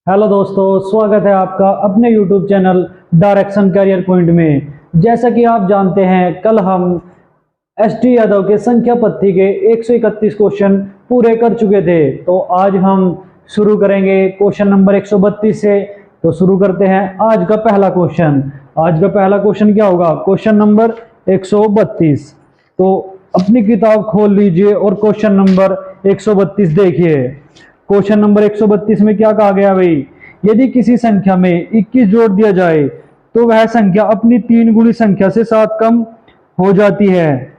Hello दोस्तों, स्वागत है आपका अपने YouTube channel direction career point में। जैसा कि आप जानते हैं, कल हम एसटी यादव के संख्या पत्ती के 131 क्वेश्चन पूरे कर चुके थे। तो आज हम शुरू करेंगे क्वेश्चन नंबर 132 से। तो शुरू करते हैं आज का पहला क्वेश्चन। आज का पहला क्वेश्चन क्या होगा? Question number 132। तो अपनी किताब खोल लीजिए और क्वेश्चन नंबर 132 देखिए। क्वेश्चन नंबर 132 में क्या कहा गया भाई? यदि किसी संख्या में 21 जोड़ दिया जाए तो वह संख्या अपनी 3 गुणी संख्या से 7 कम हो जाती है।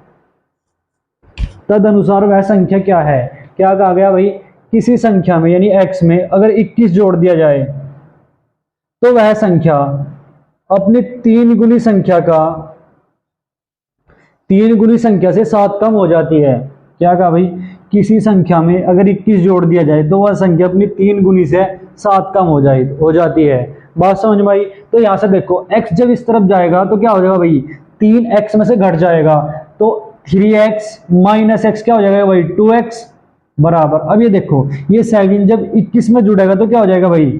तद अनुसार वह संख्या क्या है? क्या कहा गया भाई? किसी संख्या में यानी x में अगर 21 जोड़ दिया जाए तो वह संख्या अपनी 3 गुणी संख्या से 7 कम हो जाती है। क्या कहा भाई? किसी संख्या में अगर 21 जोड़ दिया जाए तो वह संख्या अपनी 3 गुनी से 7 कम हो जाती है। बात समझ में आई? तो यहां से देखो, x जब इस तरफ जाएगा तो क्या हो जाएगा भाई? 3x में से घट जाएगा तो 3x माइनस x क्या हो जाएगा भाई? 2x बराबर। अब ये देखो, ये 7 जब 21 में जुड़ेगा तो क्या हो जाएगा भाई?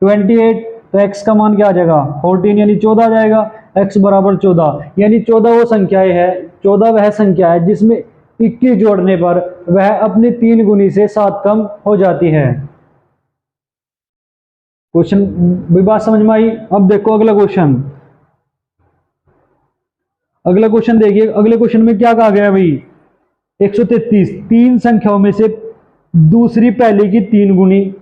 28। तो x का मान क्या आ जाएगा? 14 यानी 14 आ जाएगा। x बराबर 14 यानी 14 वो संख्याएं है, 14 वह संख्या है जिसमें 21 जोड़ने पर वह अपनी 3 गुनी से 7 कम हो जाती है। क्वेश्चन भी बात समझ में आई? अब देखो अगला क्वेश्चन। अगला क्वेश्चन देखिए, अगले क्वेश्चन में क्या कहा गया भाई? 133। तीन संख्याओं में से दूसरी पहले की 3 गुनी।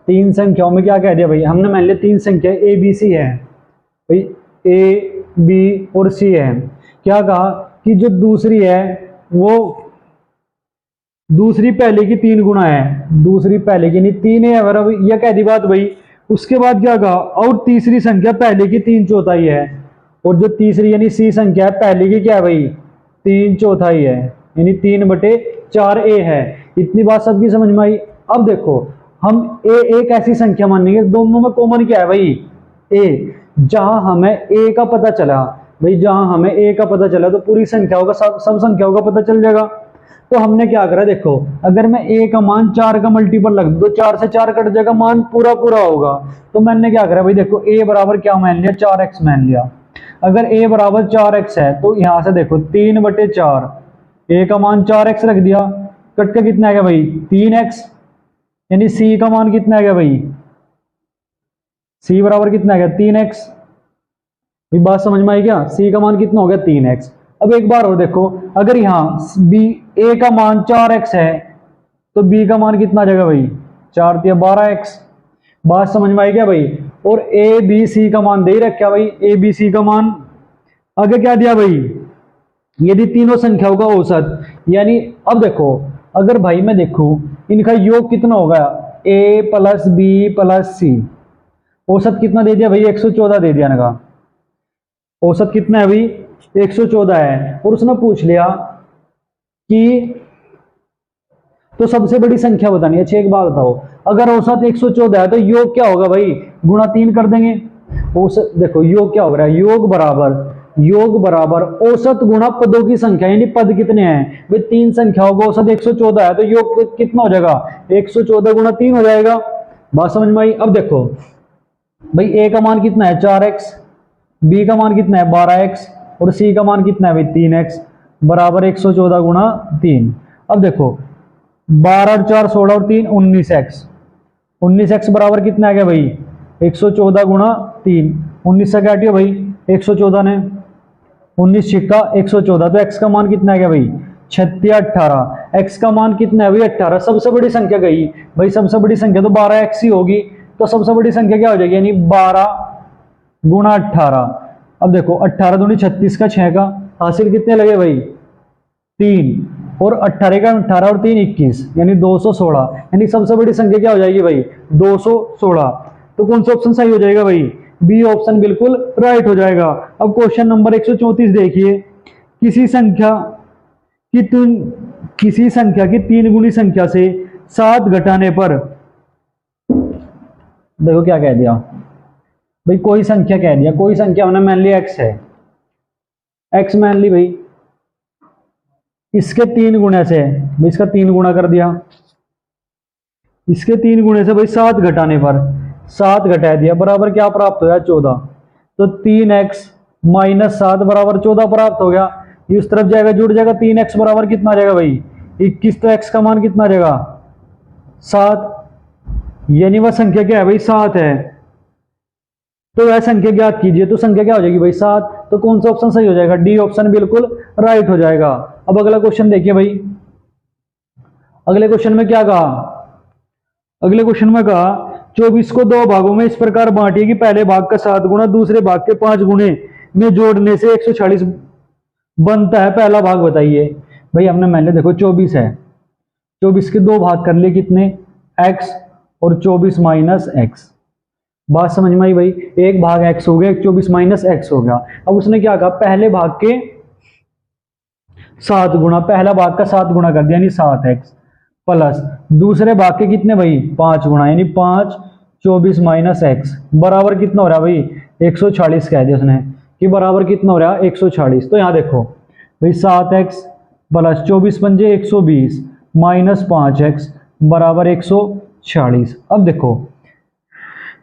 तीन संख्याओं में क्या कह दिया भाई? हमने मान लिया 3 संख्या ए बी सी है भाई, ए बी और सी है। क्या कहा कि जो दूसरी है वो दूसरी पहले की 3 गुना है। दूसरी पहले की नहीं, 3 है अगर यह कह दी बात भाई। उसके बाद क्या कहा? और तीसरी संख्या पहले की 3/4 है। और जो तीसरी यानी सी संख्या है पहले की क्या है भाई? 3/4 है, यानी 3/4 ए है। इतनी बात सबकी समझ में आई? अब देखो, हम ए एक ऐसी संख्या मानेंगे, दोनों में कॉमन क्या है भाई? ए। जहां हमें ए का पता चला भाई, जहां हमें ए का पता चला तो पूरी संख्याओं का सब संख्याओं का पता चल जाएगा। तो हमने क्या करा? देखो, अगर मैं ए का मान 4 का मल्टीपल लग दूं तो 4 से 4 कट जाएगा, मान पूरा पूरा होगा। तो मैंने क्या करा भाई? देखो, ए बराबर क्या मान लिया? 4x मान लिया। अगर ए बराबर 4x है तो यहां से देखो 3/4, ए का मान 4x रख दिया, कट का कितना आ गया भाई? 3x। यानी सी का मान कितना आ गया भाई? सी बराबर कितना आ गया? 3x। बात समझ में आई क्या? सी का मान कितना हो गया? 3x। अब एक बार और देखो, अगर यहां बी ए का मान 4x है तो बी का मान कितना आ जाएगा भाई? 4 × 12x। बात समझ में आई क्या भाई? और ए बी सी का मान दे ही रखा भाई, ए बी सी का मान। आगे क्या दिया भाई? यदि तीनों संख्याओं का औसत, यानी अब देखो, अगर भाई मैं देखूं इनका योग कितना होगा? ए प्लस बी प्लस सी। औसत कितना दे दिया भाई? 114 दे दिया इनका। औसत कितना है भाई? 114 है। और उसने पूछ लिया कि तो सबसे बड़ी संख्या बतानी है। अच्छा एक बात बताओ, अगर औसत 114 है तो योग क्या होगा भाई? गुणा 3 कर देंगे। औसत देखो, योग क्या हो रहा है? योग बराबर औसत गुणा पदों की संख्या, यानी पद कितने हैं भाई? 3 संख्याओं का औसत 114 है तो योग कितना हो जाएगा? 114 गुणा 3 हो जाएगा। बात समझ में आई? अब देखो भाई, ए का मान कितना है? 4x, बी का मान कितना है? 12x, और सी का मान कितना है भाई? 3x बराबर 114 गुणा 3। अब देखो, 12 और 4 16 और 3 19x। 19x बराबर कितना आ गया भाई? 114 गुणा 3। 19 से क्या हटियो भाई? 114 ने 19 छिक्का 114, तो x का मान कितना आ गया भाई? 36 18। x का मान कितना है भाई? 18। सबसे बड़ी संख्या गई भाई, सबसे बड़ी संख्या तो 12x ही होगी। तो सबसे बड़ी संख्या क्या हो जाएगी? यानी 12 गुणा 18। अब देखो, 18 दूनी 36 का 6 का हासिल कितने लगे भाई? 3। और 18 का 18 और 3 21, यानी 216। यानी सबसे बड़ी संख्या क्या हो जाएगी भाई? 216। तो कौन सा ऑप्शन सही हो जाएगा भाई? बी ऑप्शन बिल्कुल राइट हो जाएगा। अब क्वेश्चन नंबर 134 देखिए। किसी संख्या की 3 गुनी संख्या से 7 घटाने पर, देखो क्या कह दिया भाई? कोई संख्या कह दिया, कोई संख्या हमने मान लिया x है, x मान ली भाई, इसके 3 गुणे से भाई इसका 3 गुणा कर दिया, इसके 3 गुणे से भाई 7 घटाने पर 7 घटा दिया बराबर क्या प्राप्त हो गया 14। तो 3x माइनस 7 बराबर 14 प्राप्त हो गया। ये उस तरफ जाएगा जुड़ जाएगा 3x बराबर कितना आ जाएगा भाई 21। तो x का मान कितना आ जाएगा 7। यानी वह संख्या क्या है भाई 7 है। तो वह संख्या ज्ञात कीजिए। तो संख्या क्या हो जाएगी भाई 7। तो कौन सा ऑप्शन सही हो जाएगा डी ऑप्शन बिल्कुल राइट हो जाएगा। अब अगला क्वेश्चन देखिए भाई। अगले क्वेश्चन में क्या कहा, अगले क्वेश्चन में कहा 24 को 2 भागों में इस प्रकार बांटिए कि पहले भाग का 7 गुना दूसरे भाग के 5 गुने में जोड़ने से 140 बनता है। पहला भाग बताइए। भाई हमने मान लिया देखो 24 है, 24 के 2 भाग कर लिए कितने x और 24 माइनस एक्स। बात समझ में आई भाई। एक भाग x हो गया 24 माइनस एक्स हो गया। अब उसने क्या कहा पहले भाग के 7 गुना, पहला भाग का 7 गुना कर दिया यानी 7x प्लस दूसरे भाग के कितने भाई 5 गुना यानी 5 24 माइनस एक्स बराबर कितना हो रहा है भाई 140 कह दिया उसने कि बराबर कितना हो रहा है 140। तो यहां देखो भाई 7x प्लस 24 पंजे 120 माइनस 5x बराबर 140। अब देखो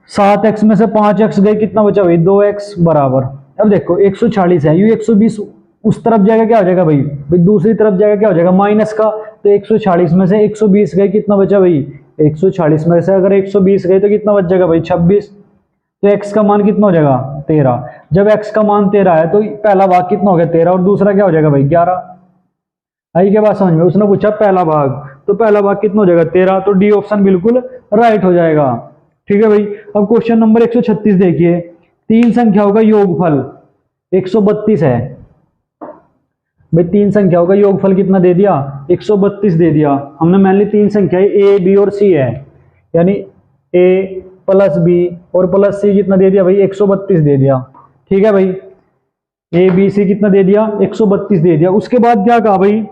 7x में से 5x गए कितना बचा भाई 2x बराबर। अब देखो 140 है ये 120 उस तरफ जाएगा क्या हो जाएगा भाई दूसरी तरफ जाएगा क्या हो जाएगा माइनस का। तो 140 में से 120 गए कितना बचा भाई 140 में से अगर 120 गए तो कितना बच जाएगा भाई 26। तो x का मान कितना हो जाएगा 13। जब x का मान 13 है तो पहला भाग कितना हो गया 13 और दूसरा क्या हो जाएगा भाई 11। आई क्या बात समझ में। उसने पूछा पहला भाग, तो पहला भाग कितना हो जाएगा 13। तो डी ऑप्शन बिल्कुल राइट हो जाएगा। ठीक है भाई। अब क्वेश्चन नंबर 136 देखिए। 3 संख्याओं का योगफल 132 है भाई। 3 संख्याओं का योगफल कितना दे दिया 132 दे दिया। हमने मान ली 3 संख्याएं a b और c है यानी a प्लस b और प्लस c कितना दे दिया भाई 132 दे दिया। ठीक है भाई a b c कितना दे दिया 132 दे दिया। उसके बाद क्या कहा भाई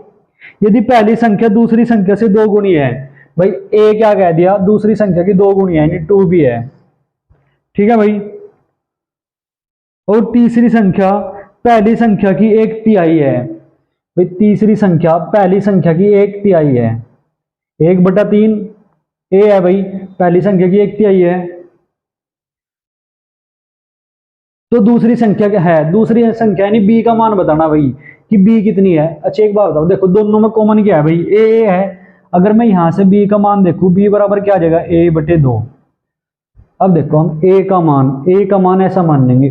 यदि पहली संख्या दूसरी संख्या से 2 गुणी है भाई a क्या कह दिया दूसरी संख्या की 2 गुणी है यानी 2b है। ठीक है भाई। और तीसरी संख्या पहली संख्या की 1/3 है भाई। तीसरी संख्या पहली संख्या की 1/3 है 1/3 a है भाई पहली संख्या की 1/3 है। तो दूसरी संख्या क्या है दूसरी संख्या यानी b का मान बताना भाई कि b कितनी है। अच्छा एक बात बताओ देखो दोनों में कॉमन क्या है भाई a है। अगर मैं यहां से b का मान देखूं b बराबर क्या आ जाएगा a/2। अब देखो हम a का मान ऐसा मान लेंगे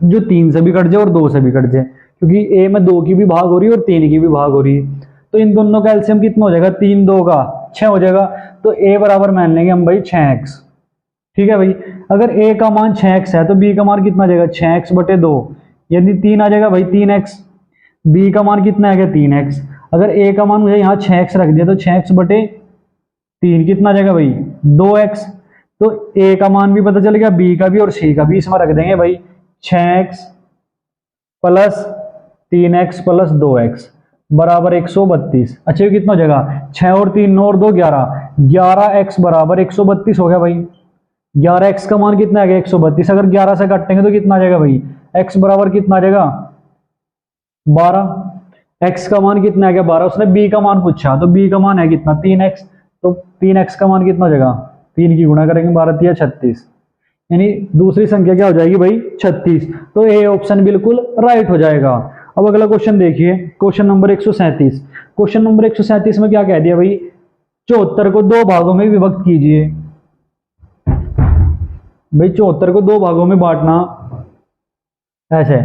जो 3 से भी कट जाए और 2 से भी कट जाए क्योंकि a में 2 की भी भाग हो रही है और 3 की भी भाग हो रही है। तो इन दोनों का एलसीएम कितना हो जाएगा 3 2 का 6 हो जाएगा। तो a बराबर मान लेंगे हम भाई 6x। ठीक है भाई। अगर a का मान 6x है तो b का मान कितना आ जाएगा 6x/2 यानी 3 आ जाएगा भाई 3x। b का मान कितना आएगा 3x। अगर a का मान मुझे यहाँ 6x रख दिया तो 6x/3 कितना आ जाएगा भाई 2x। तो a का मान भी पता चल गया b का भी और c का भी इसमें रख देंगे भाई 6x plus 3x plus 2x बराबर 132। अच्छा कितना हो जाएगा 6 और 3 9 और 2 11 11x बराबर 132 हो गया भाई। 11x का मान कितना आ गया 132। अगर 11 से काटेंगे तो कितना आ जाएगा भाई x बराबर कितना आ जाएगा 12। x का मान कितना आ गया 12। उसने b का मान पूछा तो b का मान है कितना 3x। तो 3x का मान कितना हो जाएगा 3 की गुणा करेंगे 12 3 36 यानी दूसरी संख्या क्या हो जाएगी भाई 36। तो ए ऑप्शन बिल्कुल राइट हो जाएगा। अब अगला क्वेश्चन देखिए क्वेश्चन नंबर 137। क्वेश्चन नंबर 137 में क्या कह दिया भाई 74 को 2 भागों में विभक्त कीजिए। भाई 74 को 2 भागों में बांटना ऐसे।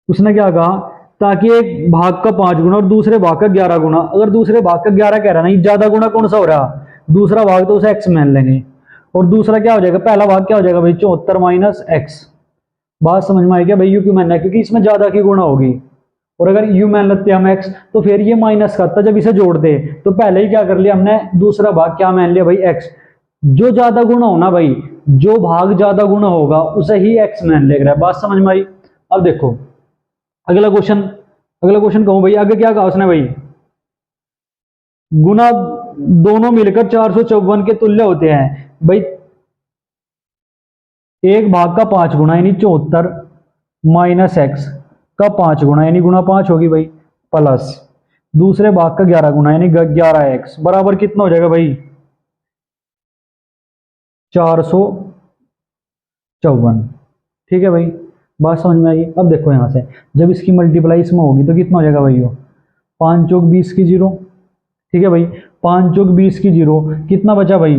उसने क्या कहा ताकि एक भाग का 5 गुना और दूसरे भाग का 11 गुना। अगर दूसरे भाग का 11 कह रहा नहीं ज्यादा गुना कौन सा हो रहा दूसरा भाग तो उसे x मान लेंगे और दूसरा क्या हो जाएगा पहला भाग क्या हो जाएगा भाई 74 माइनस एक्स। बात समझ में आई क्या भाई यू क्यों मानना है क्योंकि इसमें ज्यादा की गुणा होगी और अगर यू मान लेते हम x तो फिर ये माइनस करता जब इसे जोड़ते तो पहले ही क्या कर लिया हमने दूसरा भाग क्या मान लिया भाई x। जो ज्यादा गुणा होना भाई जो भाग ज्यादा गुणा होगा उसे ही x मान लेगा। बात समझ में आई। अब देखो अगला क्वेश्चन कहूं भाई आगे क्या कहा उसने भाई गुना दोनों मिलकर 454 के तुल्य होते हैं भाई। एक भाग का 5 गुना यानी 74 माइनस एक्स का 5 गुना यानी गुना 5 होगी भाई प्लस दूसरे भाग का 11 गुना यानी 11x बराबर कितना हो जाएगा भाई 454। ठीक है भाई, बात समझ में आई। अब देखो यहां से जब इसकी मल्टीप्लाई इसमें होगी तो कितना हो जाएगा भाई, वो 5 चौक 20 की 0। ठीक है भाई, 5 चौक 20 की 0, कितना बचा भाई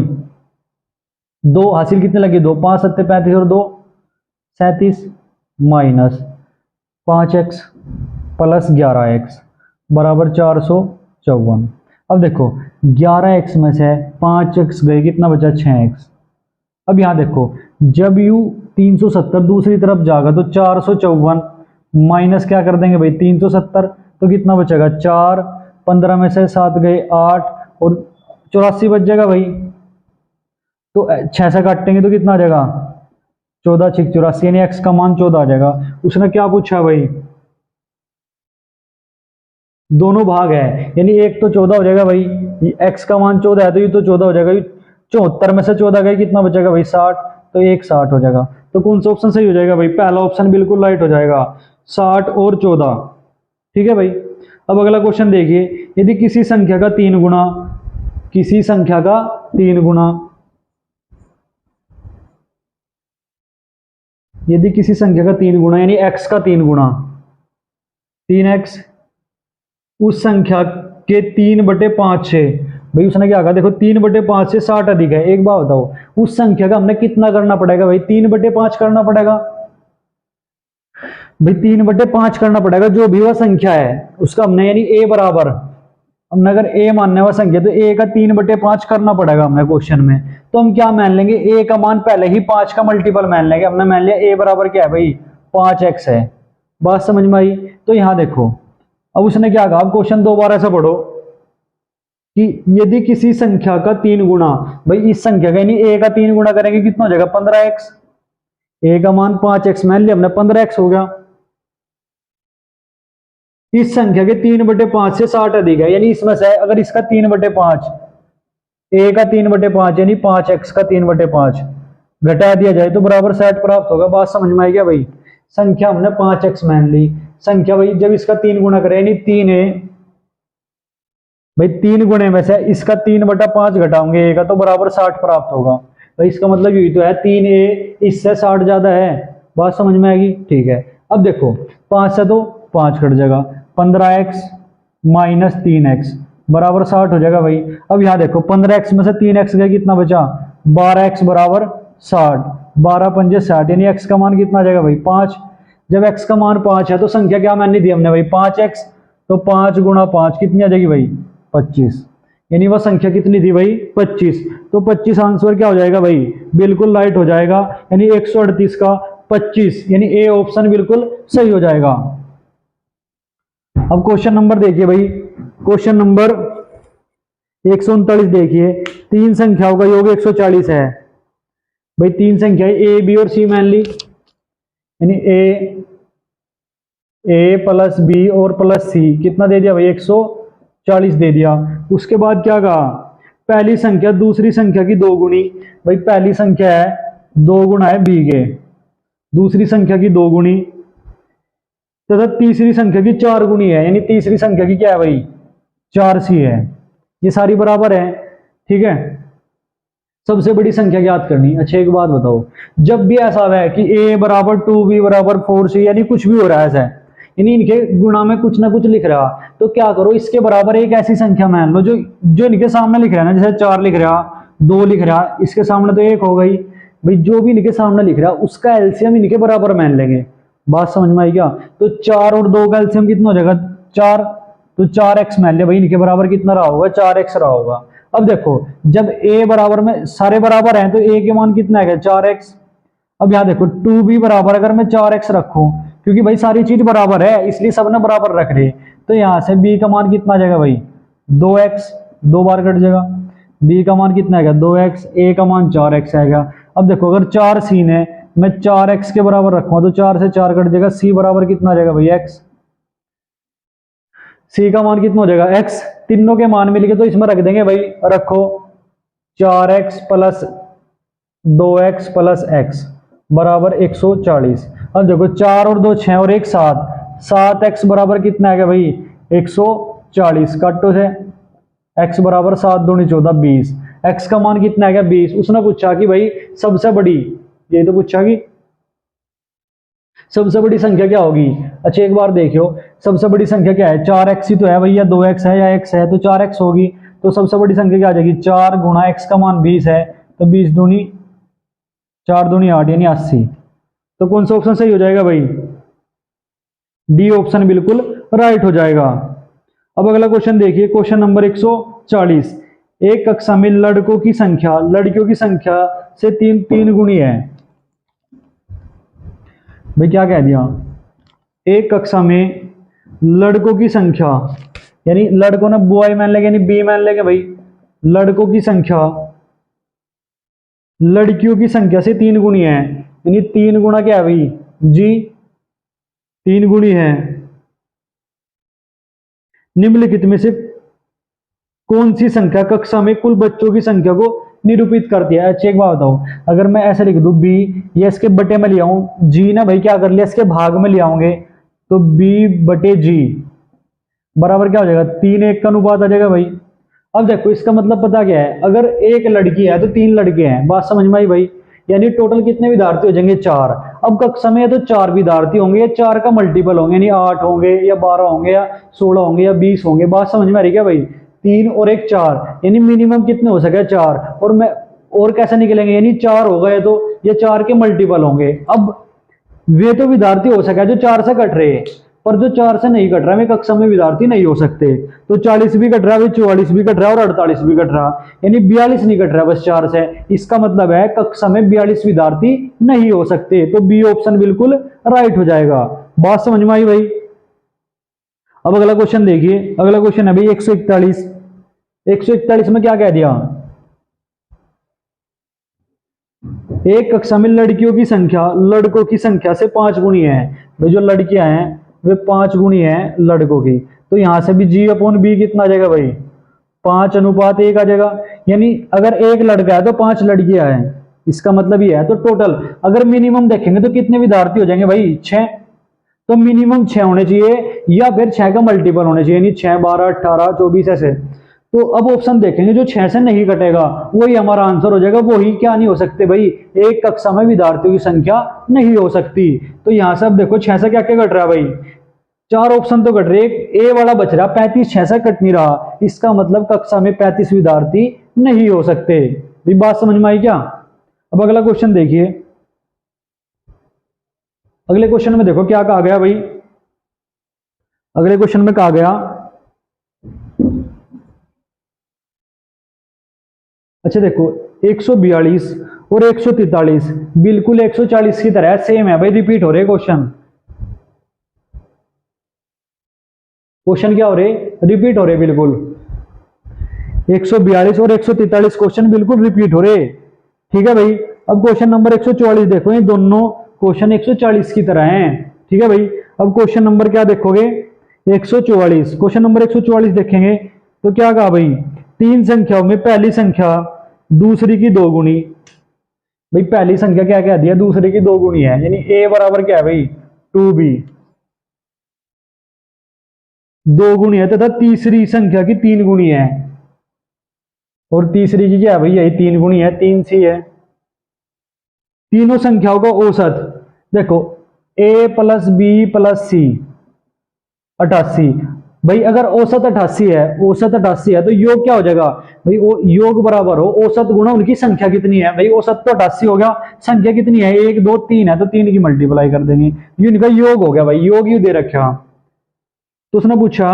2 हासिल कितने लगे 2, 5 सत्ते 35 और 2 37 माइनस 5x प्लस 11x बराबर 454। अब देखो 11x में से 5x गए, कितना बचा 6x। अब यहां देखो जब यू 370 दूसरी तरफ जाएगा तो 454 माइनस क्या कर देंगे भाई 370, तो कितना बचेगा 4, 15 में से 7 गए 8 और 84 बच जाएगा भाई। तो 6 से काटेंगे तो कितना आ जाएगा 14 6 84, यानी x का मान 14 आ जाएगा। उसने क्या पूछा भाई, दोनों भाग है यानी एक तो 14 हो जाएगा भाई, x का मान 14 है तो ये तो 14 हो जाएगा। 74 में से 14 गए, कितना बचेगा भाई 60, तो 1 60 हो जाएगा। तो कौन सा ऑप्शन सही हो जाएगा भाई, पहला ऑप्शन बिल्कुल राइट हो जाएगा 60 और 14। ठीक है भाई, अब अगला क्वेश्चन देखिए, यदि किसी संख्या का 3 गुना, किसी संख्या का 3 गुना, यदि किसी संख्या का 3 गुना यानी x का 3 गुना 3x उस संख्या के 3/5 से, भाई उसने क्या कहा देखो 3/5 से 60 अधिक है। एक बात बताओ उस संख्या का हमने कितना करना पड़ेगा भाई 3/5 करना पड़ेगा भाई, 3/5 करना पड़ेगा। जो भी वह संख्या है उसका हमने यानी a बराबर, हमने अगर a मानने वाला संख्या तो a का 3/5 करना पड़ेगा हमने क्वेश्चन में। तो हम क्या मान लेंगे, a का मान पहले ही 5 का मल्टीपल मान लेंगे। हमने मान लिया a बराबर क्या है भाई 5x है। बात समझ में आई। तो यहां देखो अब उसने क्या कहा, क्वेश्चन दोबारा से पढ़ो कि यदि किसी संख्या का 3 गुना, भाई इस संख्या का यानी a का 3 गुना करेंगे कितना हो जाएगा 15x, a का मान 5x मान लिया हमने 15x हो गया। इस संख्या के 3/5 से 60 अधिक है, यानी इसमें से अगर इसका 3/5 a का 3/5 यानी 5x का 3/5 घटा दिया जाए तो बराबर 60 प्राप्त होगा। बात समझ में आई क्या भाई, संख्या हमने 5x मान ली, संख्या भाई जब इसका 3 गुना करें यानी 3a, भाई 3 गुणे में से इसका 3/5 घटाओगे a का तो बराबर 60 प्राप्त होगा। भाई इसका मतलब यही तो है 3a इससे 60 ज्यादा है। बात समझ में आएगी। ठीक है, अब देखो 5 से तो 5 कट जाएगा, 15x माइनस 3x बराबर 60 हो जाएगा भाई। अब यहां देखो 15x में से 3x गया, कितना बचा 12x बराबर 60, 12 पंजे 60 यानी x का मान कितना आ जाएगा भाई 5। जब x का मान 5 है तो संख्या क्या माननी थी हमने भाई 5x, तो 5 गुणा 5 कितनी आ जाएगी भाई 25, यानी वह संख्या कितनी थी भाई 25। तो 25 आंसर क्या हो जाएगा भाई बिल्कुल राइट हो जाएगा, यानी 138 का 25 यानी ए ऑप्शन बिल्कुल सही हो जाएगा। अब क्वेश्चन नंबर देखिए भाई, क्वेश्चन नंबर 139 देखिए, तीन संख्याओं का योग 140 है। भाई तीन संख्या ए बी और सी मान ली, यानी ए प्लस बी और प्लस सी कितना दे दिया भाई 140 दे दिया। उसके बाद क्या कहा, पहली संख्या दूसरी संख्या की 2 गुनी, भाई पहली संख्या है 2 गुना है बी के, दूसरी संख्या की 2 गुनी तथा तीसरी संख्या की 4 गुनी है, यानी तीसरी संख्या की क्या है भाई 4c है। ये सारी बराबर है। ठीक है, सबसे बड़ी संख्या याद करनी। अच्छा एक बात बताओ, जब भी ऐसा है कि a बराबर 2b बराबर 4c यानी कुछ भी हो रहा है ऐसा है, यानी इनके गुणा में कुछ ना कुछ लिख रहा, तो क्या करो इसके बराबर एक ऐसी संख्या मान लो जो इनके सामने लिख रहा है ना, जैसे 4 लिख रहा 2 लिख रहा, इसके सामने तो 1 हो गई भाई, जो भी इनके सामने लिख रहा उसका एलसीएम इनके बराबर मान लेंगे। बात समझ में आई क्या। तो 4 और 2 का एलसीएम कितना हो जाएगा 4, तो 4x मान लिया भाई, इनके बराबर कितना रहा होगा 4x रहा होगा। अब देखो जब a बराबर में सारे बराबर हैं तो a के मान कितना है 4x। अब यहां देखो 2b बराबर अगर मैं 4x रखूं, क्योंकि भाई सारी चीज बराबर है इसलिए सबने बराबर रख रहे, तो यहां से b का मान कितना आ जाएगा भाई 2x, 2 बार कट जाएगा, b का मान कितना आएगा 2x, a का मान 4x आएगा। अब देखो अगर 4 सीन है मैं 4x के बराबर रखूंगा तो 4 से 4 कट जाएगा, c बराबर कितना आ जाएगा भाई x, c का मान कितना हो जाएगा x, तीनों के मान मिल गए तो इसमें रख देंगे भाई, रखो 4x plus 2x plus x बराबर 140। अब देखो 4 और 2 6 और 1 7, 7x बराबर कितना आ गया भाई 140, 40 काटो से, x बराबर 7 दूनी 14 20, x का मान कितना है 20। उसने पूछा कि भाई सबसे बड़ी, ये तो पूछा कि सबसे बड़ी संख्या क्या होगी। अच्छा एक बार देखियो सबसे बड़ी संख्या क्या है, 4x ही तो है भैया, 2x है या x है तो 4x होगी। तो सबसे बड़ी संख्या क्या आ जाएगी, 4 गुणा x का मान 20 है, तो 20 दूनी 4 दूनी 8 यानी 80। तो कौन सा ऑप्शन सही हो जाएगा भाई, डी ऑप्शन बिल्कुल राइट हो जाएगा। अब अगला क्वेश्चन देखिए, क्वेश्चन नंबर 140। एक कक्षा में लड़कों की संख्या लड़कियों की संख्या से तीन गुणी है। भाई क्या कह दिया, एक कक्षा में लड़कों की संख्या, यानी लड़कों ने बॉय मान लेंगे यानी बी मान लेंगे भाई, लड़कों की संख्या लड़कियों की संख्या से 3 गुणी है, यानी 3 गुणा क्या है भाई जी, 3 गुणी है। निम्नलिखित में से कौन सी संख्या कक्षा में कुल बच्चों की संख्या को निरूपित करती है। अच्छा एक बात बताओ, अगर मैं ऐसे लिख दूं बी, ये इसके बटे में ले आऊं, जी ना भाई क्या कर लिया इसके भाग में ले आऊंगे, तो बी बटे जी बराबर क्या हो जाएगा, 3:1 का अनुपात आ जाएगा भाई। अब देखो इसका मतलब पता क्या है, अगर एक लड़की है तो 3 लड़के हैं, बात समझ में आई भाई, यानी टोटल कितने विद्यार्थी हो जाएंगे 4। अब कक्षा में तो 4 विद्यार्थी होंगे, या 4 का मल्टीपल होंगे, यानी 8 होंगे या 12 होंगे या 16 होंगे या 20 होंगे। बात समझ में आ रही क्या भाई, 3 और 1 4, यानी मिनिमम कितने हो सके 4, और मैं और कैसे निकलेंगे, यानी 4 हो गए तो ये 4 के मल्टीपल होंगे। अब वे तो विद्यार्थी हो सके जो 4 से कट रहे, पर जो 4 से नहीं कट रहा वे कक्षा में विद्यार्थी नहीं हो सकते। तो 40 भी कट रहा है, 44 भी कट रहा है और 48 भी कट रहा, यानी 42 नहीं कट रहा बस 4 से। इसका मतलब है कक्षा में 42 विद्यार्थी नहीं हो सकते, तो बी ऑप्शन बिल्कुल राइट हो जाएगा। बात समझ में आई भाई। अब अगला क्वेश्चन देखिए, अगला क्वेश्चन है भाई 141। 141 में क्या कह दिया, एक कक्षा में लड़कियों की संख्या लड़कों की संख्या से 5 गुणी है। भाई जो लड़कियां हैं वे 5 गुणी है लड़कों की, तो यहां से भी जी अपॉन बी कितना आ जाएगा भाई, 5:1 आ जाएगा। यानी अगर एक लड़का है तो 5 लड़कियां हैं, इसका मतलब ये है। तो टोटल अगर मिनिमम देखेंगे तो कितने विद्यार्थी हो जाएंगे भाई 6, तो मिनिमम 6 होने चाहिए या फिर 6 का मल्टीपल होने चाहिए, यानी 6 12 18 24 ऐसे। तो अब ऑप्शन देखेंगे जो 6 से नहीं कटेगा वही हमारा आंसर हो जाएगा। वही क्या नहीं हो सकते भाई, एक कक्षा में विद्यार्थियों की संख्या नहीं हो सकती। तो यहां से अब देखो 6 से क्या क्या कट रहा है भाई, 4 ऑप्शन तो कट रहे, एक ए वाला बच रहा, 35 6 से कट नहीं रहा, इसका मतलब कक्षा में 35 विद्यार्थी नहीं हो सकते। भी बात समझ में आई क्या। अब अगला क्वेश्चन देखिए, अगले क्वेश्चन में देखो क्या कहा गया भाई, अगले क्वेश्चन में कहा गया, अच्छा देखो 142 और 143 बिल्कुल 140 की तरह सेम है भाई, रिपीट हो रहे क्वेश्चन। क्वेश्चन क्या हो रहे, रिपीट हो रहे बिल्कुल। 142 और 143 क्वेश्चन बिल्कुल रिपीट हो रहे, ठीक है भाई। अब क्वेश्चन नंबर 144 देखो, ये दोनों क्वेश्चन 140 की तरह हैं, ठीक है भाई। अब क्वेश्चन नंबर क्या देखोगे 144, क्वेश्चन नंबर 144 देखेंगे तो क्या कहा भाई, 3 संख्याओं में पहली संख्या दूसरी की 2 गुणी। भाई पहली संख्या क्या कह दिया, दूसरी की 2 गुणी है, यानी a बराबर क्या है भाई 2b 2 गुणी है, तथा तीसरी संख्या की 3 गुणी है, और तीसरी की क्या है भाई यही 3 गुणी है, 3c है। तीनों संख्याओं का औसत देखो a प्लस बी प्लस सी 88। भाई अगर औसत 88 है, औसत 88 है तो योग क्या हो जाएगा भाई, वो योग बराबर हो औसत गुणा उनकी संख्या कितनी है। भाई औसत तो 88 हो गया, संख्या कितनी है 1 2 3 है, तो 3 की मल्टीप्लाई कर देंगे, ये उनका योग हो गया भाई, योग यू दे रखा। तो उसने पूछा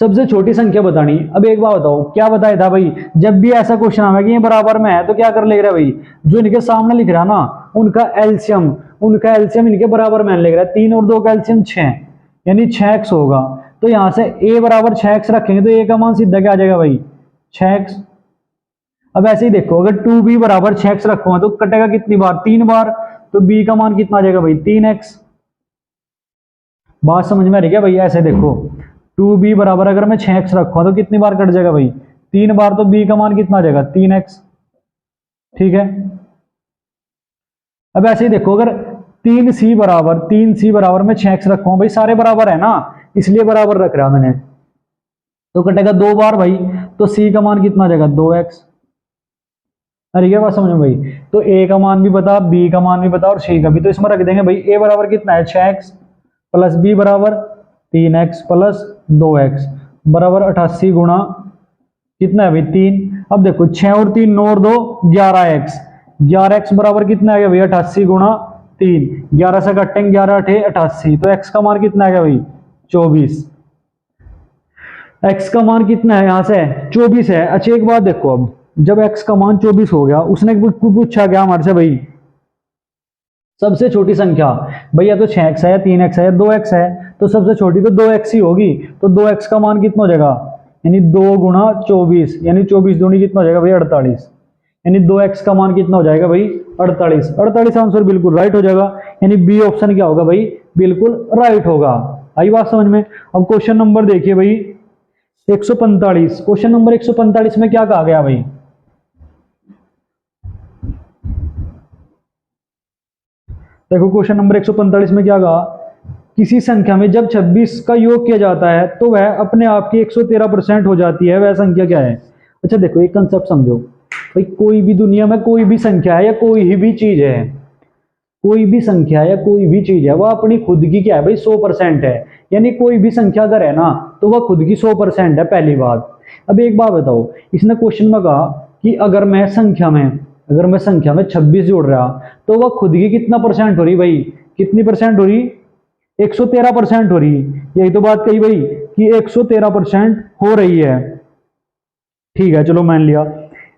सबसे छोटी संख्या बतानी। अब एक बात बताओ क्या बताया था भाई, जब भी ऐसा क्वेश्चन आवे कि ये बराबर में है तो क्या कर ले रहा भाई, जो इनके सामने लिख रहा ना उनका एलसीएम इनके बराबर में लिख रहा है, 3 और 2 का एलसीएम 6, यानी 6x होगा। तो यहां से a बराबर 6x रखेंगे तो a का मान सीधा क्या आ जाएगा भाई 6x। अब ऐसे ही देखो अगर 2b बराबर 6x रखो तो कटेगा कितनी बार 3 बार, तो b का मान कितना आ जाएगा भाई 3x। बात समझ में आ रही क्या भाई, ऐसे देखो 2b बराबर अगर मैं 6x रखूं तो कितनी बार कट जाएगा भाई 3 बार, तो b का मान कितना आ जाएगा 3x, ठीक है। अब ऐसे ही देखो अगर 3c बराबर मैं 6x रखूं, भाई सारे बराबर है ना इसलिए बराबर रख रहा मैंने, तो कटेगा 2 बार भाई, तो सी का मान कितना आ जाएगा 2x। अरे क्या बात समझ में भाई, तो ए का मान भी बता, बी का मान भी बता और सी का भी, तो इसमें रख देंगे भाई ए बराबर कितना है 6x प्लस बी बराबर 3x प्लस 2x बराबर 88 गुणा कितना है भाई 3। अब देखो 6 और 3 9 और 2 11x, 11x बराबर कितना आ गया भाई 88 गुणा 3, 11 से कटेंगे 11 8 88, तो x का मान कितना आ गया भाई 24। x का मान कितना है यहाँ से 24 है। अच्छा एक बात देखो, अब जब x का मान 24 हो गया, उसने पूछा गया हमारे से भाई सबसे छोटी संख्या, भैया तो 6x है या 3x है या 2x है, तो सबसे छोटी तो 2x ही होगी, तो 2x का मान कितना हो जाएगा यानी 2 गुणा 24, यानी 24 दूनी कितना हो जाएगा भाई 48, यानी 2x का मान कितना हो जाएगा भाई 48। 48 आंसर बिल्कुल राइट हो जाएगा, यानी बी ऑप्शन क्या होगा भाई बिल्कुल राइट होगा। आई बात समझ में। अब क्वेश्चन नंबर देखिए भाई 145, क्वेश्चन नंबर 145 में क्या कहा गया भाई, देखो क्वेश्चन नंबर 145 में क्या कहा, किसी संख्या में जब 26 का योग किया जाता है तो वह अपने आप की 113% हो जाती है, वह संख्या क्या है। अच्छा देखो एक कंसेप्ट समझो भाई, कोई भी दुनिया में कोई भी संख्या है या कोई भी चीज है, कोई भी संख्या है या कोई भी चीज है, वह अपनी खुद की क्या है भाई 100% है, यानी कोई भी संख्या अगर है ना तो वह खुद की 100% है, पहली बात। अब एक बात बताओ, इसने क्वेश्चन में कहा कि अगर मैं संख्या में 26 जोड़ रहा तो वह खुद की कितना परसेंट हो रही भाई, कितनी परसेंट हो रही 113% हो रही। यही तो बात कही भाई कि 113% हो रही है, ठीक है चलो मान लिया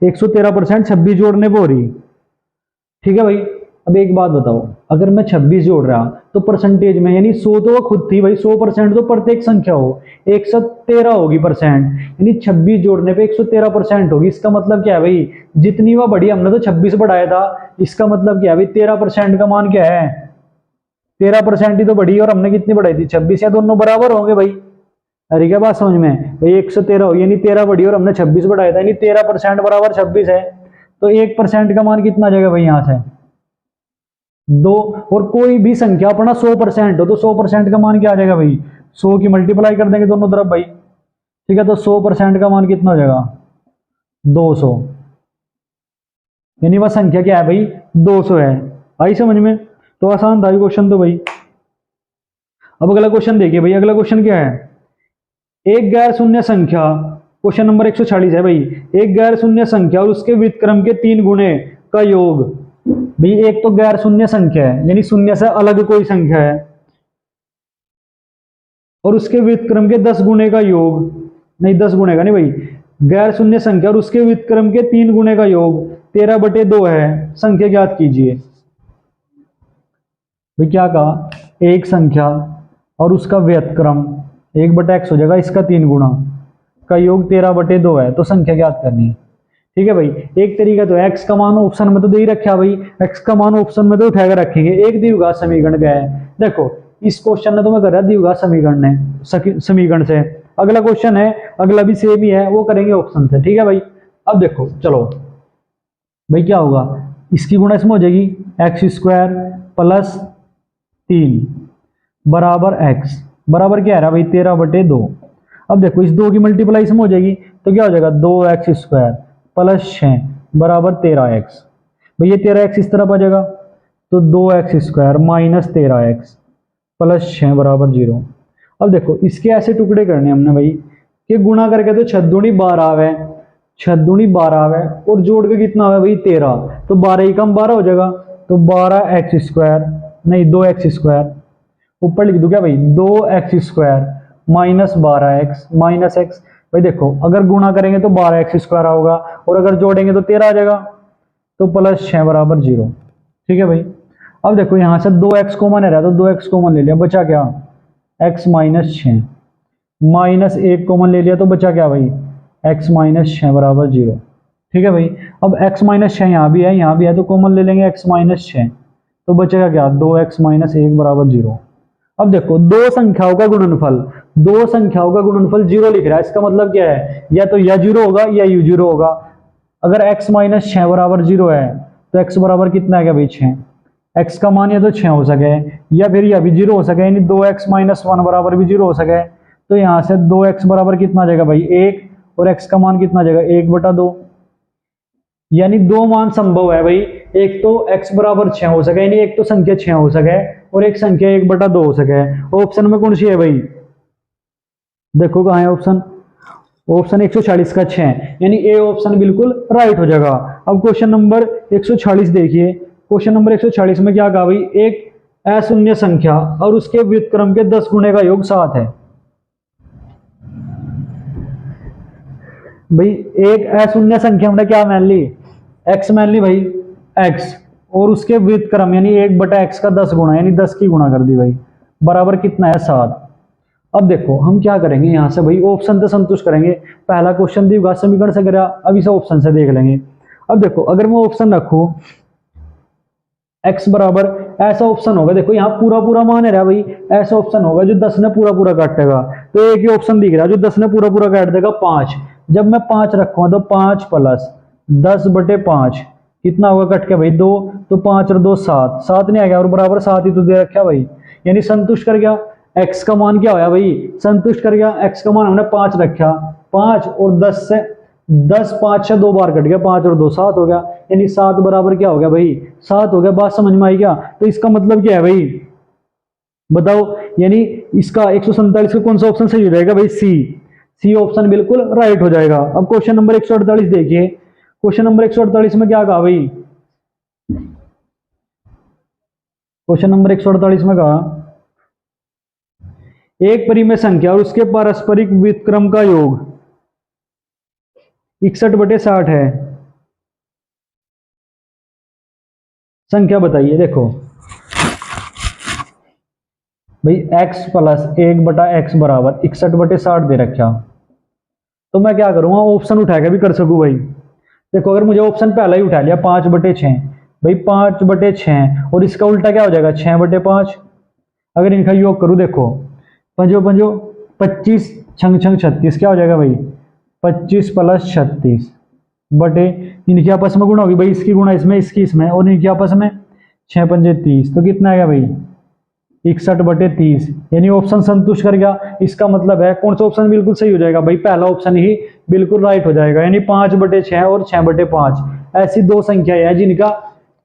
113% 26 जोड़ने पर हो रही, ठीक है भाई। अब एक बात बताओ, अगर मैं 26 जोड़ रहा तो परसेंटेज में यानी 100 तो वो खुद थी भाई, 100% तो प्रत्येक संख्या हो 113 होगी परसेंट, यानी 26 जोड़ने पे 113% होगी। इसका मतलब क्या है भाई, जितनी वह बढ़ी हमने तो 26 बढ़ाया था, इसका मतलब क्या है भाई 13% का मान क्या है 13% ही तो बढ़ी, और हमने कितनी बढ़ाई थी 26, या दोनों बराबर होंगे भाई। अरे क्या बात समझ में भाई, 113 हो यानी 13 बढ़ी और हमने 26 बढ़ाया था, यानी 13% बराबर 26 है, तो 1% का मान कितना आ जाएगा भाई यहाँ से 2। और कोई भी संख्या अपना 100% हो तो 100% का मान क्या आ जाएगा भाई 100 की मल्टीप्लाई कर देंगे दोनों तरफ भाई, ठीक है, तो 100% का मान कितना हो जाएगा 200, यानी वह संख्या क्या है भाई 200 है। आई समझ में, तो आसान था क्वेश्चन तो भाई। अब अगला क्वेश्चन देखिए भाई, अगला क्वेश्चन क्या है, एक गैर शून्य संख्या, क्वेश्चन नंबर 146 है भाई, एक गैर शून्य संख्या और उसके व्युत्क्रम के 3 गुणे का योग। भाई एक तो गैर शून्य संख्या है यानी शून्य से अलग कोई संख्या है, और उसके व्युत्क्रम के 10 गुणे का योग, नहीं 10 गुणे का नहीं भाई, गैर शून्य संख्या और उसके व्युत्क्रम के 3 गुणे का योग 13/2 है, संख्या ज्ञात कीजिए। भाई क्या कहा, एक संख्या और उसका व्युत्क्रम 1/x हो जाएगा, इसका 3 गुना का योग 13/2 है, तो संख्या ज्ञात करनी है, ठीक है भाई। एक तरीका तो x का मान ऑप्शन में तो दे ही रखा भाई, x का मान ऑप्शन में तो उठाकर रखेंगे, एक द्विघात समीकरण का है। देखो इस क्वेश्चन ने तो मैं कर रहा द्विघात समीकरण से, अगला क्वेश्चन है अगला भी सेम ही है, वो करेंगे ऑप्शन से, ठीक है भाई। अब देखो चलो भाई क्या होगा, इसकी गुणा इसमें हो जाएगी x² प्लस 3 बराबर x बराबर क्या है भाई 13/2। अब देखो इस 2 की मल्टीप्लाई इसमें हो जाएगी तो क्या हो जाएगा 2x² प्लस 6 बराबर 13x। भाई ये 13x इस तरफ आ जाएगा तो 2x² माइनस 13x प्लस 6 बराबर 0। अब देखो इसके ऐसे टुकड़े करने हमने भाई कि गुणा करके तो 6 दूनी 12 आवे, 6 दूनी 12 आवे और जोड़ के कितना आवे भाई 13, तो 12 ही कम 12 हो जाएगा, तो 12x² नहीं 2x² ऊपर लिख दूं क्या भाई 2x² minus 12x minus x। भाई देखो अगर गुणा करेंगे तो 12x² होगा और अगर जोड़ेंगे तो 13 आ जाएगा, तो प्लस 6 बराबर 0, ठीक है भाई। अब देखो यहां से 2x कॉमन है तो 2x कॉमन ले लिया, बचा क्या x माइनस 6, माइनस 1 कॉमन ले लिया तो बचा क्या भाई x माइनस 6 बराबर 0, ठीक है भाई। अब x माइनस 6 यहाँ भी है तो कॉमन ले लेंगे x माइनस 6, तो बचेगा क्या 2x माइनस 1 बराबर 0। अब देखो दो संख्याओं का गुणनफल 0 लिख रहा है, इसका मतलब क्या है या तो या 0 होगा या u 0 होगा। अगर x माइनस 6 बराबर 0 है तो x बराबर कितना है क्या भाई 6, x का मान या तो 6 हो सके या फिर यह भी 0 हो सके, यानी 2x माइनस 1 बराबर भी 0 हो सके, तो यहाँ से 2x बराबर कितना आ जाएगा भाई 1, और x का मान कितना आ जाएगा 1/2। यानी दो मान संभव है भाई, एक तो x बराबर 6 हो सके, यानी एक तो संख्या 6 हो सके और एक संख्या 1/2 हो सके। ऑप्शन में कौन सी है भाई, देखो कहाँ है ऑप्शन, ऑप्शन 140 का 6, यानी ए ऑप्शन बिल्कुल राइट हो जाएगा। अब क्वेश्चन नंबर 140 देखिए, क्वेश्चन नंबर 140 में क्या कहा भाई, एक अशून्य संख्या और उसके व्युत्क्रम के 10 गुणे का योग 7 है। भाई एक अशून्य संख्या हमने क्या मान ली, x मान ली भाई x, और उसके व्युत्क्रम यानी 1/x का 10 गुना, यानी 10 की गुणा कर दी भाई, बराबर कितना है 7। अब देखो हम क्या करेंगे, यहां से भाई ऑप्शन से संतुष्ट करेंगे। पहला क्वेश्चन द्विघात समीकरण से करा, अब इसे ऑप्शन से देख लेंगे। अब देखो अगर मैं ऑप्शन रखूं x बराबर, ऐसा ऑप्शन होगा, देखो यहाँ पूरा पूरा मान है रहा भाई, ऐसा ऑप्शन होगा जो 10 ने पूरा पूरा काटेगा। तो एक ही ऑप्शन दिख रहा है जो 10 ने पूरा पूरा काट देगा 5। जब मैं 5 रखूंगा तो 5 प्लस 10/5 कितना होगा कट के भाई 2, तो 5 और 2 7, 7 नहीं आ गया और बराबर 7 ही तो दे रखा भाई, यानी संतुष्ट कर गया। x का मान क्या होया भाई, संतुष्ट कर गया। x का मान हमने 5 रखा, 5 और 10 से 10 5 से 2 बार कट गया, 5 और 2 7 हो गया, यानी 7 बराबर क्या हो गया भाई 7 हो गया। बात समझ में आई क्या, तो इसका मतलब क्या है भाई बताओ, यानी इसका 147 का कौन सा ऑप्शन सही हो जाएगा भाई, सी ऑप्शन बिल्कुल राइट हो जाएगा। अब क्वेश्चन नंबर 148 देखिए, क्वेश्चन नंबर 148 में क्या कहा भाई, क्वेश्चन नंबर 148 में कहा एक परिमेय संख्या और उसके पारस्परिक व्युत्क्रम का योग 61/60 है, संख्या बताइए। देखो भाई x प्लस 1/x बराबर 61/60 दे रखा, तो मैं क्या करूंगा ऑप्शन उठा के भी कर सकूं भाई। देखो अगर मुझे ऑप्शन पहला ही उठा लिया 5/6, भाई 5/6 और इसका उल्टा क्या हो जाएगा 6/5। अगर इनका योग करूं देखो, पंजो पंजो 25 छंग छंग 36 क्या हो जाएगा भाई 25 प्लस 36 बटे, इनकी आपस में गुणा होगी भाई, इसकी गुणा इसमें इसकी इसमें, और इनकी आपस में 6 पंजे 30, तो कितना आएगा भाई 61/30, यानी ऑप्शन संतुष्ट कर गया। इसका मतलब है कौन सा ऑप्शन बिल्कुल सही हो जाएगा भाई, पहला ऑप्शन ही बिल्कुल राइट हो जाएगा, यानी 5/6 और 6/5 ऐसी दो संख्या है जिनका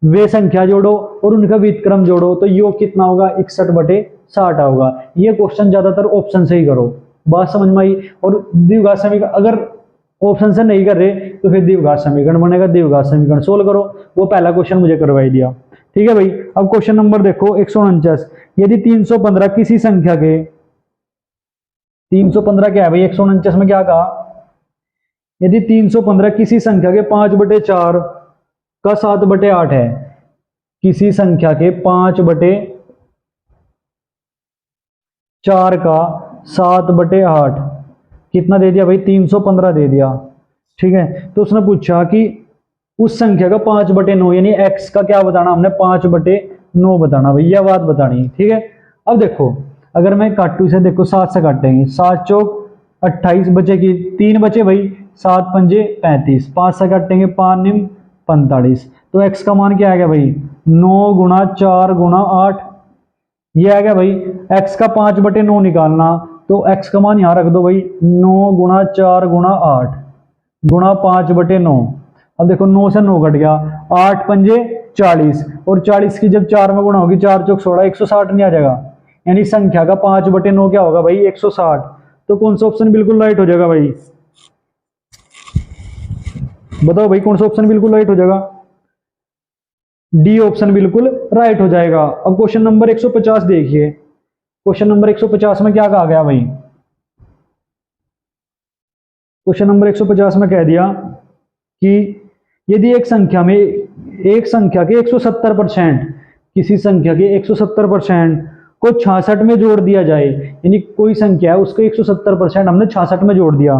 वे संख्या जोड़ो और उनका व्युत्क्रम जोड़ो तो योग कितना होगा 61/60 होगा। ये क्वेश्चन ज्यादातर ऑप्शन से ही करो, बात समझ में आई। और द्विघात समीकरण अगर ऑप्शन से नहीं कर रहे तो फिर द्विघात समीकरण बनेगा, द्विघात समीकरण सोल्व करो। वो पहला क्वेश्चन मुझे करवाई दिया, ठीक है भाई। अब क्वेश्चन नंबर देखो 149, यदि 315 किसी संख्या के 315 क्या है भाई 149 में क्या कहा, यदि 315 किसी संख्या के 5/4 का 7/8 है, किसी संख्या के 5/4 का 7/8 कितना दे दिया भाई 315 दे दिया, ठीक है। तो उसने पूछा कि उस संख्या का 5/9 यानी x का क्या बताना, हमने 5/9 बताना भाई, यह बात बतानी, ठीक है। अब देखो अगर मैं काटू इसे, देखो 7 से काटेंगे, 7 चौक 28 बचेगी, 3 बचे भाई, 7 पंजे 35, 5 से काटेंगे 5 निम 45, तो x का मान क्या आ गया भाई 9 गुणा 4 गुणा 8, ये आ गया भाई। x का 5/9 निकालना, तो x का मान यहां रख दो भाई 9 गुणा 4 गुणा 8 गुणा 5/9। अब देखो 9 से 9 कट गया, 8 पंजे 40, और 40 की जब 4 में गुणा होगी 4 चौक 16 160 नहीं आ जाएगा, यानी संख्या का 5/9 क्या होगा भाई 160। तो कौन सा ऑप्शन बिल्कुल राइट हो जाएगा भाई, बताओ भाई कौन सा ऑप्शन बिल्कुल राइट हो जाएगा, डी ऑप्शन बिल्कुल राइट हो जाएगा। अब क्वेश्चन नंबर 150 देखिए, क्वेश्चन नंबर 150 में क्या कहा गया भाई, क्वेश्चन नंबर 150 में कह दिया कि यदि एक संख्या के 170%, किसी संख्या के 170% को 66 में जोड़ दिया जाए, यानी कोई संख्या है उसको 170% हमने 66 में जोड़ दिया,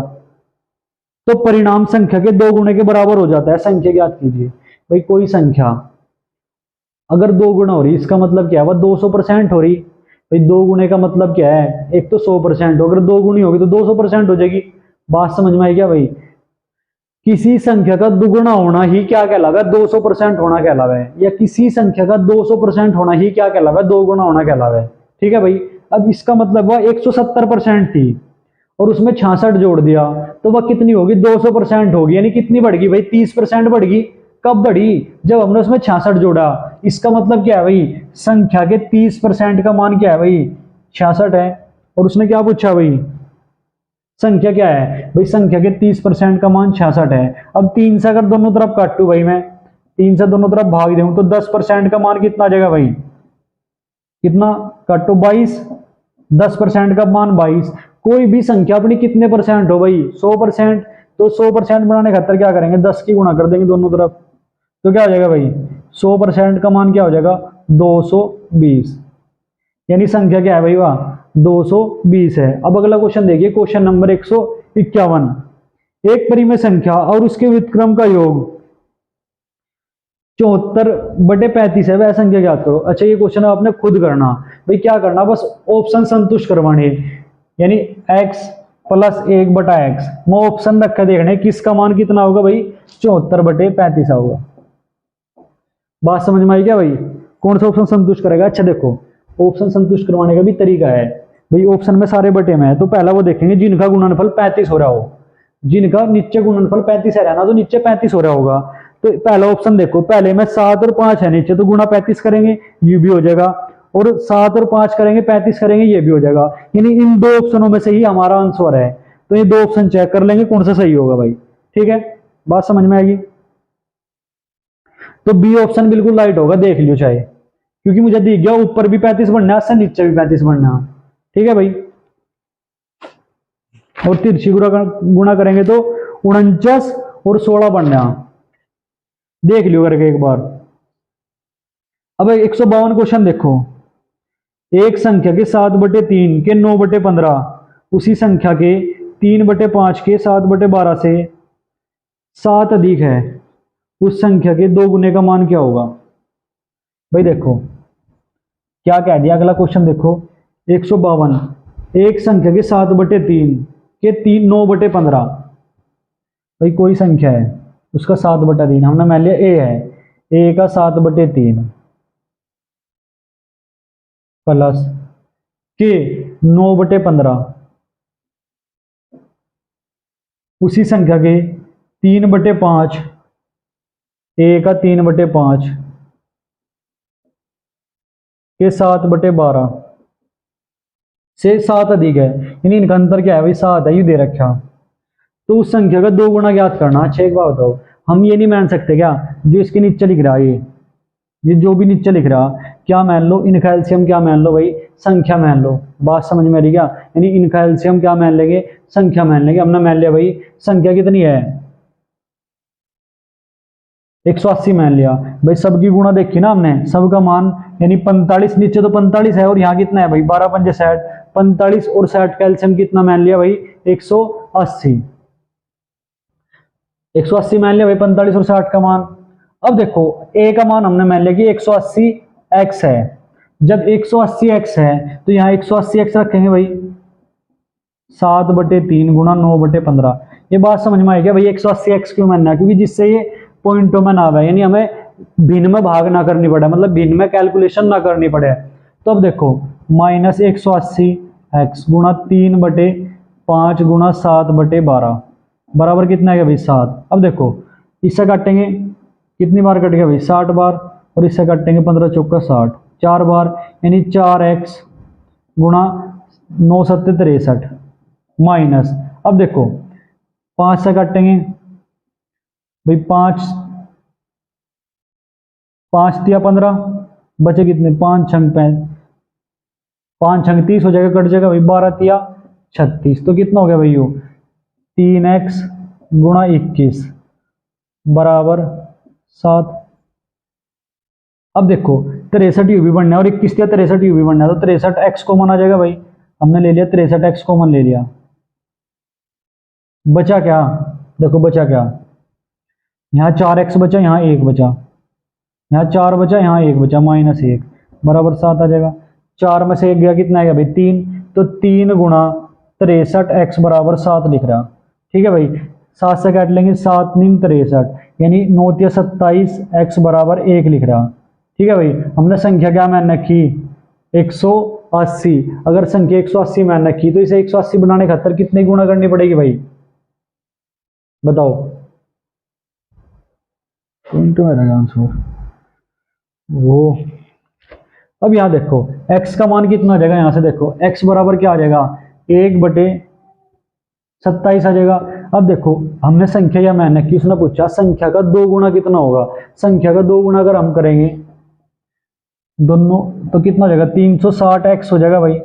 तो परिणाम संख्या के 2 गुणे के बराबर हो जाता है। संख्या ज्ञात कीजिए भाई, कोई संख्या अगर 2 गुना हो रही इसका मतलब क्या है, वह 200% हो रही भाई, 2 गुणे का मतलब क्या है, एक तो 100% हो, अगर 2 गुनी होगी तो 200% हो जाएगी। बात समझ में आई क्या भाई, किसी संख्या का दुगुना होना ही क्या कहलावा है 200% होना कहलावा है, या किसी संख्या का 200% होना ही क्या कहलावा है 2 गुना होना कहलावा है, ठीक है भाई। अब इसका मतलब वह 170% थी, और उसमें 66 जोड़ दिया तो वह कितनी होगी? 200% होगी। यानी कितनी बढ़ गई भाई? 30% बढ़ गई। कब बढ़ी? जब हमने उसमें 66 जोड़ा। इसका मतलब क्या है भाई? संख्या के 30% का मान क्या है भाई? 66 है। और उसने क्या पूछा भाई? संख्या क्या है भाई? संख्या के 30% का मान 66 है। अब 3 से अगर दोनों तरफ काटू भाई, मैं 3 से दोनों तरफ भाग दूं तो 10% का मान कितना आ जाएगा भाई? कितना काटो? 22। 10% का मान 22। कोई भी संख्या अपनी कितने परसेंट हो भाई? 100%। तो 100% बनाने खातर क्या करेंगे? 10 की गुणा कर देंगे दोनों तरफ। तो क्या हो जाएगा भाई? 100% का मान क्या हो जाएगा? 220। यानी संख्या क्या है भाई? वाह, 220 है। अब अगला क्वेश्चन देखिए, क्वेश्चन नंबर 151। एक परिमेय संख्या और उसके व्युत्क्रम का योग 74/35 है, वह संख्या ज्ञात करो। अच्छा, ये क्वेश्चन आपने खुद करना भाई। क्या करना? बस ऑप्शन संतुष्ट करवाने। यानी x + 1/x मैं ऑप्शन रख के देखने किसका मान कितना होगा भाई? 74/35 होगा। बात समझ में आई क्या भाई? कौन सा ऑप्शन संतुष्ट करेगा? अच्छा देखो, ऑप्शन संतुष्ट करवाने का भी तरीका है भाई। ऑप्शन में सारे बटे में है तो पहला वो देखेंगे जिनका गुणनफल 35 हो रहा हो। जिनका नीचे गुणनफल 35 है ना, तो नीचे 35 हो रहा होगा। तो पहला ऑप्शन देखो, पहले में 7 और 5 है नीचे, तो गुणा 35 करेंगे, ये भी हो जाएगा। और 7 और 5 करेंगे, 35 करेंगे, ये भी हो जाएगा। यानी इन दो ऑप्शनों में से ही हमारा आंसर है। तो ये दो ऑप्शन चेक कर लेंगे कौन सा सही होगा भाई। ठीक है, बात समझ में आएगी? तो बी ऑप्शन बिल्कुल राइट होगा, देख लियो चाहे, क्योंकि मुझे दिख गया ऊपर भी 35 बनना है, नीचे भी 35 बनना है। ठीक है भाई। और तिरछी गुणा करेंगे तो 49 और 16 बनना, देख लियो करके एक बार। अब 152 क्वेश्चन देखो। एक संख्या के 7/3 के 9/15 उसी संख्या के 3/5 के 7/12 से 7 अधिक है, उस संख्या के 2 गुने का मान क्या होगा? भाई देखो क्या कह दिया, अगला क्वेश्चन देखो 152। एक संख्या के 7/3 के 9/15, भाई कोई संख्या है उसका 7/3, हमने मान लिया ए है, ए का 7/3 प्लस के 9/15 उसी संख्या के 3/5, ए का 3/5 के 7/12 से 7 अधिक है। यानी इनका अंतर क्या है भाई? 7 है, ये दे रखा। तो उस संख्या का 2 गुना ज्ञात करना। अच्छा एक बात बताओ, हम ये नहीं मान सकते क्या जो इसके नीचे लिख रहा है, ये जो भी नीचे लिख रहा, क्या मान लो? इनका एलसीएम क्या मान लो भाई? संख्या मान लो। बात समझ में आ रही क्या? यानी इनका एलसीएम क्या मान लेंगे? संख्या मान लेंगे। हमने मान लिया भाई संख्या कितनी है? 180 मान लिया भाई। सबकी गुणा देखी ना हमने, सबका मान यानी 45, नीचे तो 45 है और यहाँ कितना है भाई? 12 पंजे 60, 45 और 60 का एलसीएम कितना मान लिया भाई? 180। 180 मान लिया भाई 45 और 60 का मान। अब देखो ए का मान हमने मान लिया कि 180x है। जब 180x है तो यहाँ 180x रखेंगे भाई 7/3 गुणा 9/15। ये बात समझ में आई क्या भाई? 180x क्यों मानना है? क्योंकि जिससे ये पॉइंटों में ना आवे, यानी हमें भिन्न में भाग ना करनी पड़े, मतलब भिन्न में कैलकुलेशन ना करनी पड़े। तो अब देखो -180x गुणा 3/5 गुणा 7/12 बराबर कितना है भाई? 7। अब देखो इससे काटेंगे, कितनी बार कट गया भाई? 60 बार। और इससे काटेंगे 15 चौका 60, 4 बार, यानी 4x गुणा 9 7 63 माइनस। अब देखो 5 से काटेंगे भाई, 5 तिया 15, बचे कितने? 5 छंग 5 छंग 30 हो जाएगा, कट जाएगा भाई 12 तिया 36। तो कितना हो गया भाई? 3x गुणा 21 बराबर 7। अब देखो 63 यू भी बनना है और 21 या 63 यू भी बनना है, तो 63x कॉमन आ जाएगा भाई। हमने ले लिया 63x कॉमन ले लिया। बचा क्या? देखो बचा क्या? यहाँ 4x बचा, यहाँ 1 बचा, यहाँ 4 बचा, यहाँ 1 बचा, -1 बराबर 7 आ जाएगा। 4 में से 1 गया, कितना आएगा भाई? 3। तो 3 गुणा 63x बराबर 7 लिख रहा। ठीक है भाई, 7 से काट लेंगे, 7 × 63 यानी 9 × 27 x बराबर 1 लिख रहा। ठीक है भाई, हमने संख्या क्या मान रखी? 180 180। अगर संख्या 180 मान रखी तो इसे 180 बनाने खातर कितने गुणा करनी पड़ेगी भाई, बताओ। आंसर वो, अब यहां देखो x का मान कितना आ जाएगा, यहां से देखो x बराबर क्या आ जाएगा, 1/27 आ जाएगा। अब देखो हमने संख्या या मैंने कि उसने पूछा संख्या का 2 गुना कितना होगा, संख्या का 2 गुना अगर हम करेंगे दोनों तो कितना हो जाएगा, 360x हो जाएगा भाई।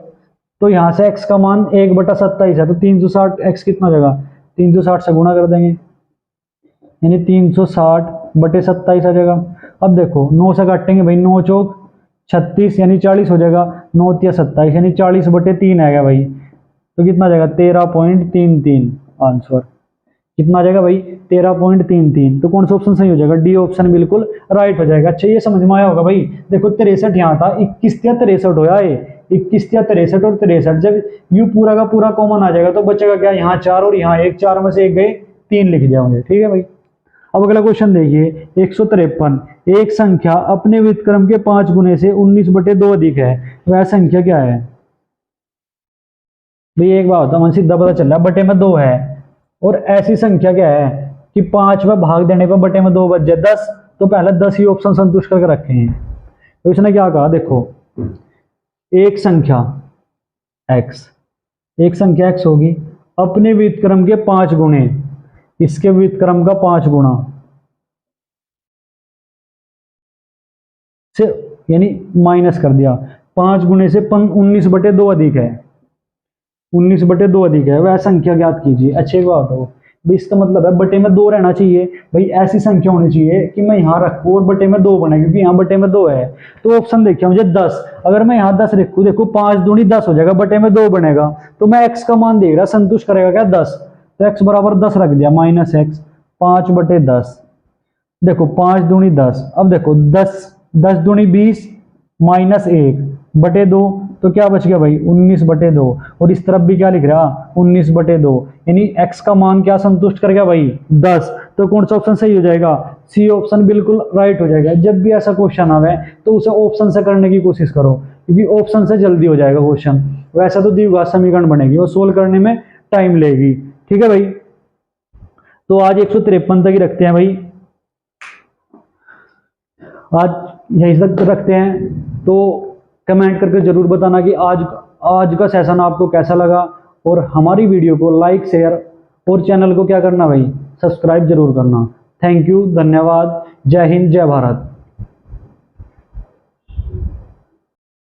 तो यहां से x का मान 1/27 है, तो 360x कितना हो जाएगा, 360 से गुणा कर देंगे, यानी 360/27 आ जाएगा। अब देखो 9 से काटेंगे भाई, 9 चौक 36 यानी 40 हो जाएगा, 9 तिया 27 यानी 40/3 आएगा भाई। तो कितना आ जाएगा, 13.33 आंसर। कितना आ जाएगा भाई, 13.33। तो कौन सा ऑप्शन सही हो जाएगा, डी ऑप्शन बिल्कुल राइट हो जाएगा। अच्छा ये समझ में आया होगा भाई। देखो 63 यहाँ था, 21 या 63 होया ये, 21 या 63 और 63 जब यू पूरा का पूरा कॉमन आ जाएगा तो बचेगा क्या, यहाँ 4 और यहाँ 1, 4 में से 1 गए, 3 लिख जाओगे, ठीक है भाई। अब अगला क्वेश्चन देखिए 153, एक संख्या अपने व्युत्क्रम के 5 गुने से 19/2 अधिक है, वह संख्या क्या है। भाई एक बात होता है, सीधा पता चल रहा है बटे में 2 है, और ऐसी संख्या क्या है कि 5 में भाग देने पर बटे में 2 बच जाए 10, तो पहले 10 ही ऑप्शन संतुष्ट करके रखे हैं। तो इसने क्या कहा, देखो एक संख्या x, एक संख्या x होगी अपने व्युत्क्रम के 5 गुणे, इसके व्युत्क्रम का 5 गुणा से, यानी माइनस कर दिया, 5 गुणे से 19/2 अधिक है, 19/2 अधिक है, वह संख्या ज्ञात कीजिए। अच्छी बात हो भाई, इसका मतलब है बटे में 2 रहना चाहिए भाई, ऐसी संख्या होनी चाहिए कि मैं यहाँ रखूँ और बटे में 2 बने, क्योंकि यहाँ बटे में 2 है। तो ऑप्शन देखिए मुझे 10, अगर मैं यहाँ 10 रखूँ, देखो 5 दूनी 10 हो जाएगा, बटे में 2 बनेगा, तो मैं x का मान देख रहा संतुष्ट करेगा क्या, 10। तो x बराबर 10 रख दिया, -x 5/10। देखो 5 दूनी 10, अब देखो 10 दूनी 20 -1/2, तो क्या बच गया भाई 19/2, और इस तरफ भी क्या लिख रहा 19/2, यानी x का मान क्या संतुष्ट कर गया भाई 10। तो कौन सा ऑप्शन सही हो जाएगा, सी ऑप्शन बिल्कुल राइट हो जाएगा। जब भी ऐसा क्वेश्चन आवे तो उसे ऑप्शन से करने की कोशिश करो, क्योंकि ऑप्शन से जल्दी हो जाएगा क्वेश्चन। वैसा तो द्विघात समीकरण बनेगी, वो सोल्व करने में टाइम लेगी, ठीक है भाई। तो आज 153 तक ही रखते हैं भाई, आज यही तक रखते हैं। तो कमेंट करके जरूर बताना कि आज का सेशन आपको कैसा लगा, और हमारी वीडियो को लाइक शेयर और चैनल को क्या करना भाई, सब्सक्राइब जरूर करना। थैंक यू, धन्यवाद, जय हिंद, जय भारत।